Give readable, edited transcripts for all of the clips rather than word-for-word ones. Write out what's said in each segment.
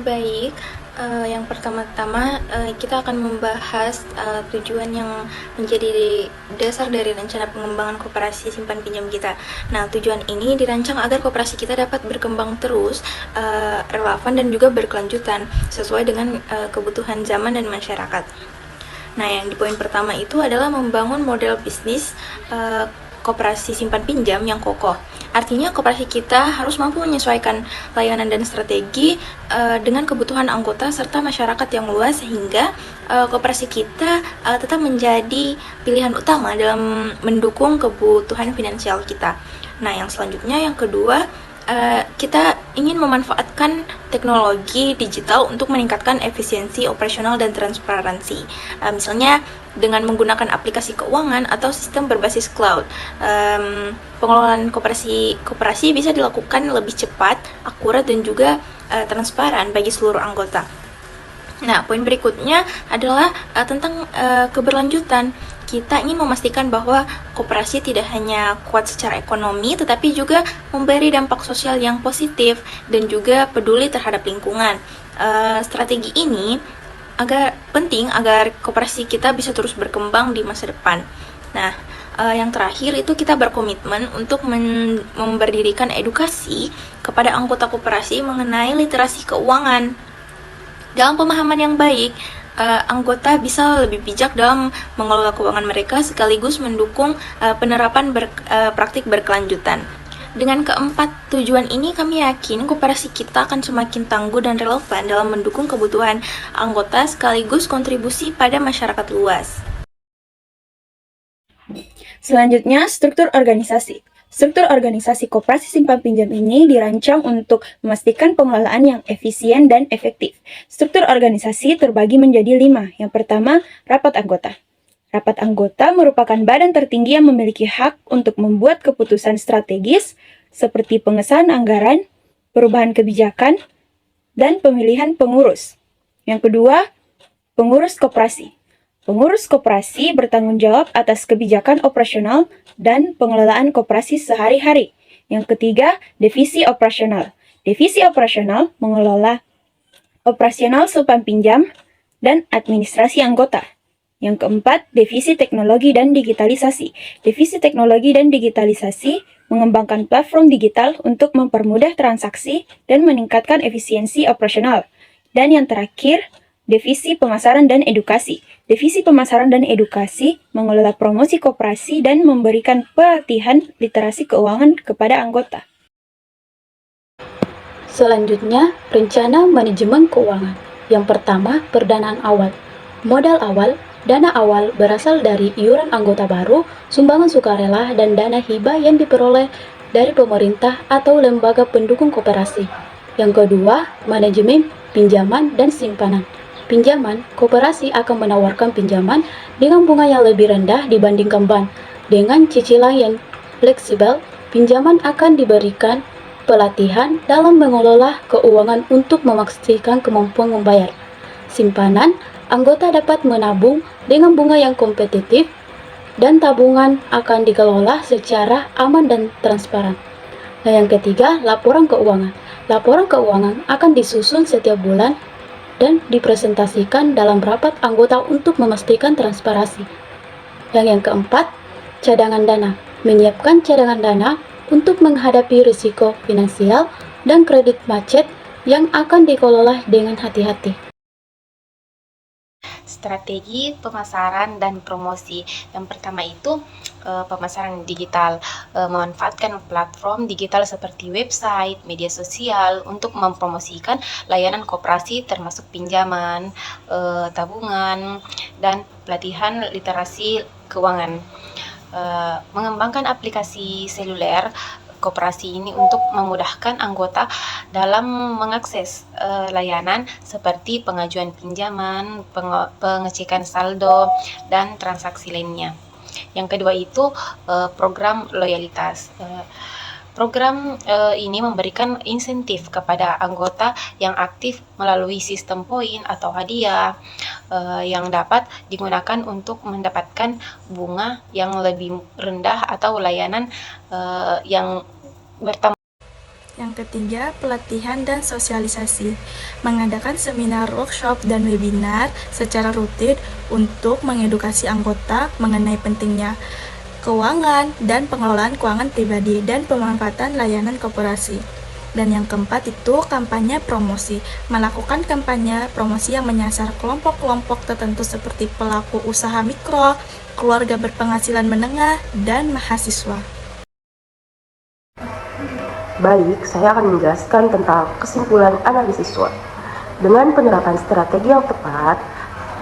Baik, yang pertama-tama kita akan membahas tujuan yang menjadi dasar dari rencana pengembangan koperasi simpan pinjam kita. Nah, tujuan ini dirancang agar koperasi kita dapat berkembang terus, relevan dan juga berkelanjutan sesuai dengan kebutuhan zaman dan masyarakat. Nah, yang di poin pertama itu adalah membangun model bisnis koperasi simpan pinjam yang kokoh. Artinya koperasi kita harus mampu menyesuaikan layanan dan strategi dengan kebutuhan anggota serta masyarakat yang luas sehingga koperasi kita tetap menjadi pilihan utama dalam mendukung kebutuhan finansial kita. Nah, yang selanjutnya yang kedua, kita ingin memanfaatkan teknologi digital untuk meningkatkan efisiensi operasional dan transparansi. Misalnya dengan menggunakan aplikasi keuangan atau sistem berbasis cloud. Pengelolaan koperasi bisa dilakukan lebih cepat, akurat, dan juga transparan bagi seluruh anggota. Nah, poin berikutnya adalah tentang keberlanjutan. Kita ingin memastikan bahwa koperasi tidak hanya kuat secara ekonomi, tetapi juga memberi dampak sosial yang positif dan juga peduli terhadap lingkungan. Strategi ini agak penting agar koperasi kita bisa terus berkembang di masa depan. Nah, yang terakhir itu kita berkomitmen untuk memberdirikan edukasi kepada anggota koperasi mengenai literasi keuangan. Dalam pemahaman yang baik, anggota bisa lebih bijak dalam mengelola keuangan mereka sekaligus mendukung penerapan praktik berkelanjutan. Dengan keempat tujuan ini, kami yakin koperasi kita akan semakin tangguh dan relevan dalam mendukung kebutuhan anggota sekaligus kontribusi pada masyarakat luas. Selanjutnya, struktur organisasi. Struktur organisasi koperasi simpan pinjam ini dirancang untuk memastikan pengelolaan yang efisien dan efektif. Struktur organisasi terbagi menjadi 5. Yang pertama, rapat anggota. Rapat anggota merupakan badan tertinggi yang memiliki hak untuk membuat keputusan strategis seperti pengesahan anggaran, perubahan kebijakan, dan pemilihan pengurus. Yang kedua, pengurus koperasi. Pengurus koperasi bertanggung jawab atas kebijakan operasional dan pengelolaan koperasi sehari-hari. Yang ketiga, divisi operasional. Divisi operasional mengelola operasional simpan pinjam dan administrasi anggota. Yang keempat, divisi teknologi dan digitalisasi. Divisi teknologi dan digitalisasi mengembangkan platform digital untuk mempermudah transaksi dan meningkatkan efisiensi operasional. Dan yang terakhir, divisi pemasaran dan edukasi. Divisi pemasaran dan edukasi mengelola promosi koperasi dan memberikan pelatihan literasi keuangan kepada anggota. Selanjutnya, rencana manajemen keuangan. Yang pertama, perdanaan awal. Modal awal, dana awal berasal dari iuran anggota baru, sumbangan sukarela, dan dana hibah yang diperoleh dari pemerintah atau lembaga pendukung koperasi. Yang kedua, manajemen pinjaman dan simpanan. Pinjaman, koperasi akan menawarkan pinjaman dengan bunga yang lebih rendah dibandingkan bank. Dengan cicilan yang fleksibel, pinjaman akan diberikan pelatihan dalam mengelola keuangan untuk memastikan kemampuan membayar. Simpanan, anggota dapat menabung dengan bunga yang kompetitif dan tabungan akan dikelola secara aman dan transparan. Nah, yang ketiga, laporan keuangan. Laporan keuangan akan disusun setiap bulan dan dipresentasikan dalam rapat anggota untuk memastikan transparansi. Yang keempat, cadangan dana. Menyiapkan cadangan dana untuk menghadapi risiko finansial dan kredit macet yang akan dikelola dengan hati-hati. Strategi pemasaran dan promosi. Yang pertama itu pemasaran digital, memanfaatkan platform digital seperti website, media sosial untuk mempromosikan layanan koperasi termasuk pinjaman, tabungan, dan pelatihan literasi keuangan. Mengembangkan aplikasi seluler koperasi ini untuk memudahkan anggota dalam mengakses layanan seperti pengajuan pinjaman, pengecekan saldo, dan transaksi lainnya. Yang kedua itu program loyalitas. Program ini memberikan insentif kepada anggota yang aktif melalui sistem poin atau hadiah yang dapat digunakan untuk mendapatkan bunga yang lebih rendah atau layanan yang bertambah. Yang ketiga, pelatihan dan sosialisasi. Mengadakan seminar, workshop, dan webinar secara rutin untuk mengedukasi anggota mengenai pentingnya keuangan dan pengelolaan keuangan pribadi dan pemanfaatan layanan koperasi. Dan yang keempat itu kampanye promosi. Melakukan kampanye promosi yang menyasar kelompok-kelompok tertentu seperti pelaku usaha mikro, keluarga berpenghasilan menengah, dan mahasiswa. Baik, saya akan menjelaskan tentang kesimpulan analisis SWOT. Dengan penerapan strategi yang tepat,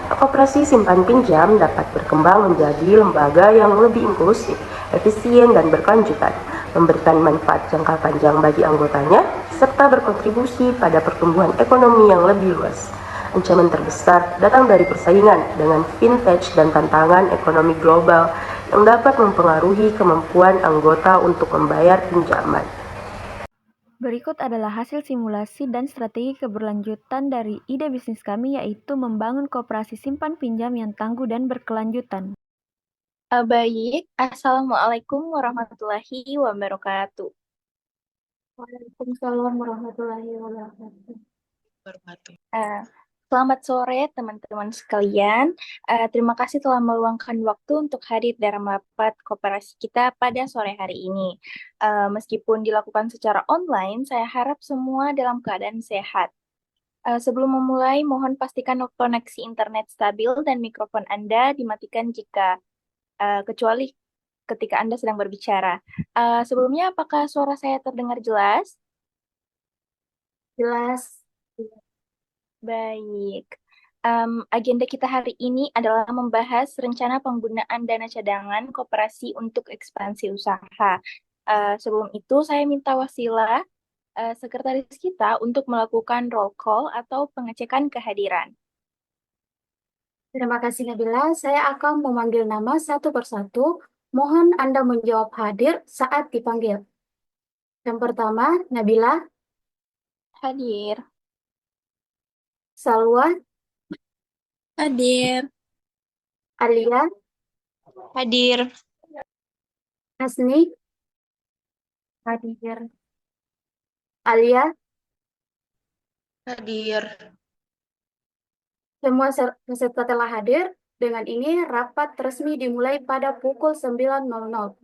koperasi simpan pinjam dapat berkembang menjadi lembaga yang lebih inklusif, efisien, dan berkelanjutan, memberikan manfaat jangka panjang bagi anggotanya, serta berkontribusi pada pertumbuhan ekonomi yang lebih luas. Ancaman terbesar datang dari persaingan dengan fintech dan tantangan ekonomi global yang dapat mempengaruhi kemampuan anggota untuk membayar pinjaman. Berikut adalah hasil simulasi dan strategi keberlanjutan dari ide bisnis kami, yaitu membangun koperasi simpan pinjam yang tangguh dan berkelanjutan. Baik, Assalamualaikum warahmatullahi wabarakatuh. Waalaikumsalam warahmatullahi wabarakatuh. Eh, Selamat sore teman-teman sekalian. Terima kasih telah meluangkan waktu untuk hadir dalam rapat koperasi kita pada sore hari ini. Meskipun dilakukan secara online, saya harap semua dalam keadaan sehat. Sebelum memulai, mohon pastikan koneksi internet stabil dan mikrofon Anda dimatikan jika kecuali ketika Anda sedang berbicara. Sebelumnya, apakah suara saya terdengar jelas? Jelas. Baik. Agenda kita hari ini adalah membahas rencana penggunaan dana cadangan koperasi untuk ekspansi usaha. Sebelum itu, saya minta Wasila, sekretaris kita, untuk melakukan roll call atau pengecekan kehadiran. Terima kasih Nabila. Saya akan memanggil nama satu persatu. Mohon Anda menjawab hadir saat dipanggil. Yang pertama, Nabila, Hadir. Salwa, Hadir. Alia, Hadir. Hasni, Hadir. Alia. Hadir. Semua peserta telah hadir. Dengan ini, rapat resmi dimulai pada pukul 9.00.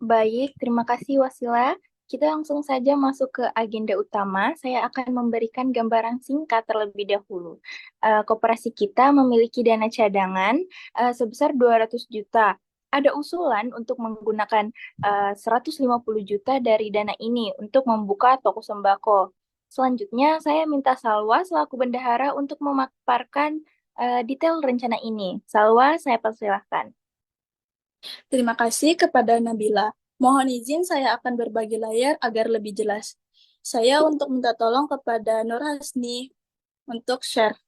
Baik, terima kasih Wasila. Kita langsung saja masuk ke agenda utama. Saya akan memberikan gambaran singkat terlebih dahulu. Koperasi kita memiliki dana cadangan sebesar 200 juta. Ada usulan untuk menggunakan 150 juta dari dana ini untuk membuka toko sembako. Selanjutnya, saya minta Salwa selaku bendahara untuk memaparkan detail rencana ini. Salwa, saya persilahkan. Terima kasih kepada Nabila. Mohon izin saya akan berbagi layar agar lebih jelas. Saya untuk minta tolong kepada Nur Hasni untuk share.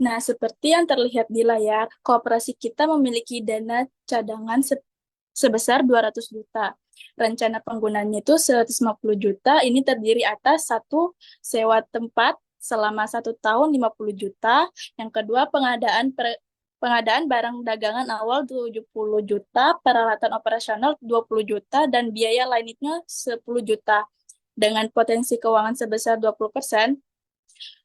Nah, seperti yang terlihat di layar, koperasi kita memiliki dana cadangan sebesar 200 juta. Rencana penggunaannya itu 150 juta, ini terdiri atas satu, sewa tempat selama 1 tahun 50 juta. Yang kedua, pengadaan barang dagangan awal 70 juta, peralatan operasional 20 juta, dan biaya lainnya 10 juta. Dengan potensi keuangan sebesar 20%,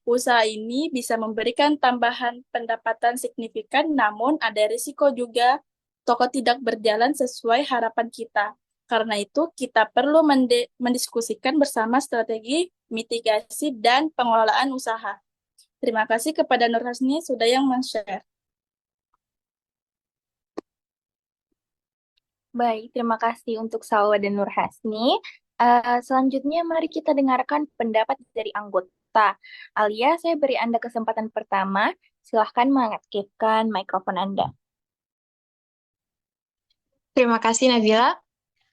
usaha ini bisa memberikan tambahan pendapatan signifikan, namun ada risiko juga toko tidak berjalan sesuai harapan kita. Karena itu, kita perlu mendiskusikan bersama strategi mitigasi dan pengelolaan usaha. Terima kasih kepada Nur Hasni sudah yang men-share. Baik, terima kasih untuk Salwa dan Nur Hasni. Selanjutnya, mari kita dengarkan pendapat dari anggota. Alia, saya beri Anda kesempatan pertama. Silahkan mengaktifkan mikrofon Anda. Terima kasih Nabila.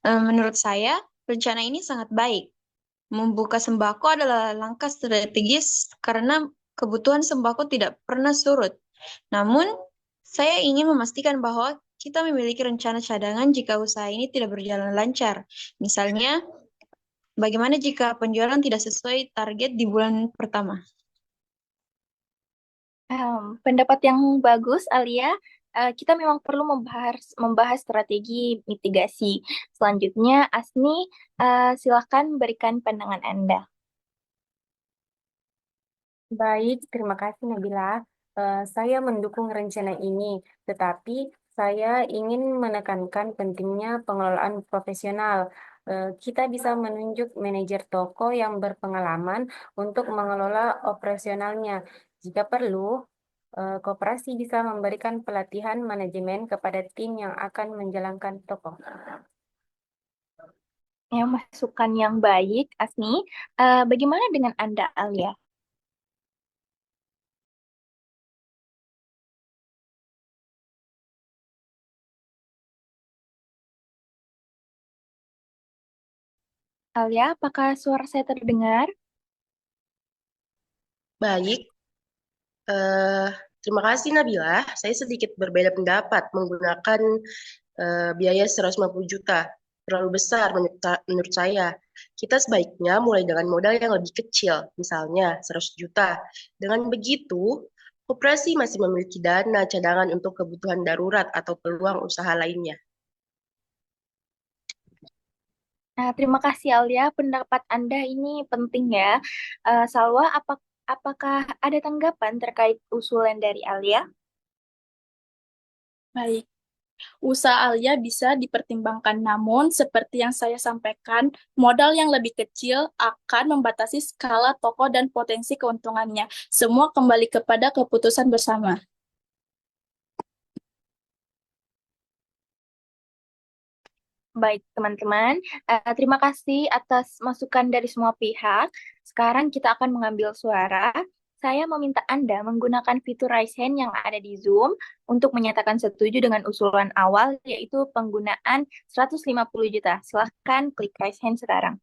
Menurut saya, rencana ini sangat baik. Membuka sembako adalah langkah strategis karena kebutuhan sembako tidak pernah surut. Namun, Saya ingin memastikan bahwa kita memiliki rencana cadangan jika usaha ini tidak berjalan lancar. Misalnya, bagaimana jika penjualan tidak sesuai target di bulan pertama? Pendapat yang bagus, Alia. Kita memang perlu membahas strategi mitigasi. Selanjutnya, Asni, silakan berikan pandangan Anda. Baik, terima kasih Nabila. Saya mendukung rencana ini, tetapi saya ingin menekankan pentingnya pengelolaan profesional. Kita bisa menunjuk manajer toko yang berpengalaman untuk mengelola operasionalnya. Jika perlu, koperasi bisa memberikan pelatihan manajemen kepada tim yang akan menjalankan toko. Ya, masukan yang baik, Asni. Bagaimana dengan Anda, Alia? Alia, apakah suara saya terdengar? Baik, eh, terima kasih Nabila. Saya sedikit berbeda pendapat menggunakan biaya 150 juta. Terlalu besar menurut saya. Kita sebaiknya mulai dengan modal yang lebih kecil, misalnya 100 juta. Dengan begitu, koperasi masih memiliki dana cadangan untuk kebutuhan darurat atau peluang usaha lainnya. Terima kasih, Alia. Pendapat Anda ini penting ya. Salwa, apakah ada tanggapan terkait usulan dari Alia? Baik, usaha Alia bisa dipertimbangkan, namun seperti yang saya sampaikan, modal yang lebih kecil akan membatasi skala toko dan potensi keuntungannya. Semua kembali kepada keputusan bersama. Baik, teman-teman. Terima kasih atas masukan dari semua pihak. Sekarang kita akan mengambil suara. Saya meminta Anda menggunakan fitur raise hand yang ada di Zoom untuk menyatakan setuju dengan usulan awal, yaitu penggunaan 150 juta. Silahkan klik raise hand sekarang.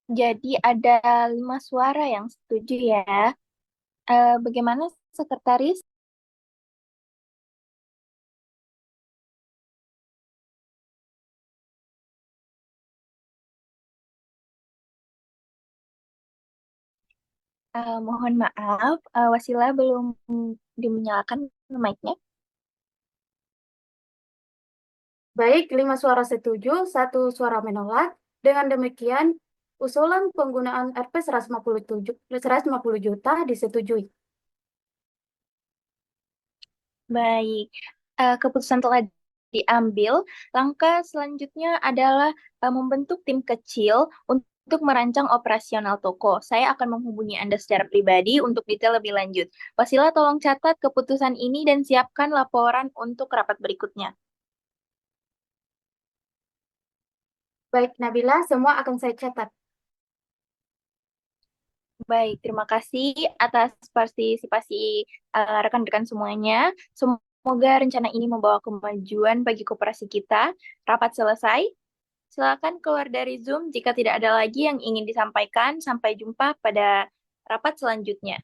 Jadi ada 5 suara yang setuju ya. Bagaimana, Sekretaris? Mohon maaf, Wasila belum dinyalakan mic-nya. Baik, 5 suara setuju, 1 suara menolak. Dengan demikian, usulan penggunaan Rp 150 juta disetujui. Baik, keputusan telah diambil. Langkah selanjutnya adalah membentuk tim kecil untuk merancang operasional toko. Saya akan menghubungi Anda secara pribadi untuk detail lebih lanjut. Wasila, tolong catat keputusan ini dan siapkan laporan untuk rapat berikutnya. Baik, Nabila, semua akan saya catat. Baik, terima kasih atas partisipasi rekan-rekan semuanya. Semoga rencana ini membawa kemajuan bagi koperasi kita. Rapat selesai. Silakan keluar dari Zoom jika tidak ada lagi yang ingin disampaikan. Sampai jumpa pada rapat selanjutnya.